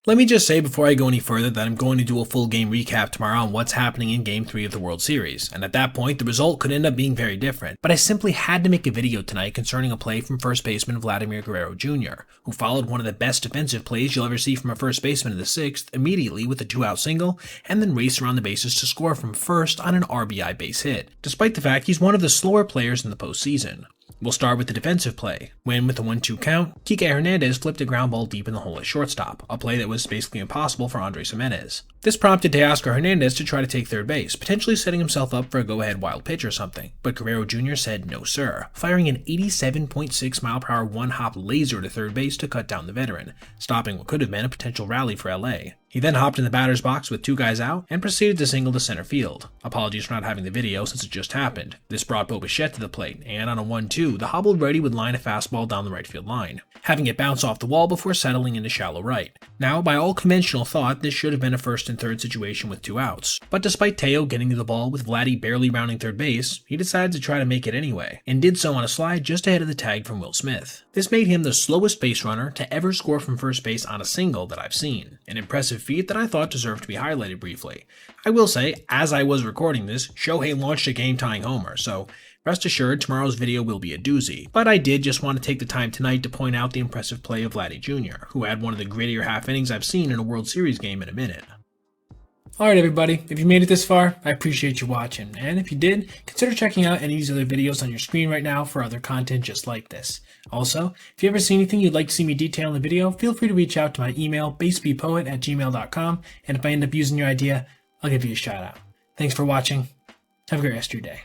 Let me just say before I go any further that I'm going to do a full game recap tomorrow on what's happening in Game 3 of the World Series, and at that point the result could end up being very different, but I simply had to make a video tonight concerning a play from first baseman Vladimir Guerrero Jr., who followed one of the best defensive plays you'll ever see from a first baseman in the 6th immediately with a 2-out single, and then raced around the bases to score from first on an RBI base hit, despite the fact he's one of the slower players in the postseason. We'll start with the defensive play, when with a 1-2 count, Kike Hernandez flipped a ground ball deep in the hole at shortstop, a play that was basically impossible for Andres Gimenez. This prompted Teoscar Hernandez to try to take third base, potentially setting himself up for a go-ahead wild pitch or something, but Guerrero Jr. said no sir, firing an 87.6 mile/hour one-hop laser to third base to cut down the veteran, stopping what could have been a potential rally for LA. He then hopped in the batter's box with 2 guys out and proceeded to single to center field. Apologies for not having the video since it just happened. This brought Bo Bichette to the plate, and on a 1-2, the hobbled righty would line a fastball down the right field line, having it bounce off the wall before settling into shallow right. Now, by all conventional thought, this should have been a first and third situation with 2 outs. But despite Teo getting to the ball with Vladdy barely rounding third base, he decided to try to make it anyway, and did so on a slide just ahead of the tag from Will Smith. This made him the slowest base runner to ever score from first base on a single that I've seen, an impressive feat that I thought deserved to be highlighted briefly. I will say, as I was recording this, Shohei launched a game-tying homer, so rest assured tomorrow's video will be a doozy, but I did just want to take the time tonight to point out the impressive play of Vladdy Jr., who had one of the grittier half innings I've seen in a World Series game in a minute. Alright everybody, if you made it this far, I appreciate you watching, and if you did, consider checking out any of these other videos on your screen right now for other content just like this. Also, if you ever see anything you'd like to see me detail in the video, feel free to reach out to my email, basebpoet@gmail.com, and if I end up using your idea, I'll give you a shout out. Thanks for watching, have a great rest of your day.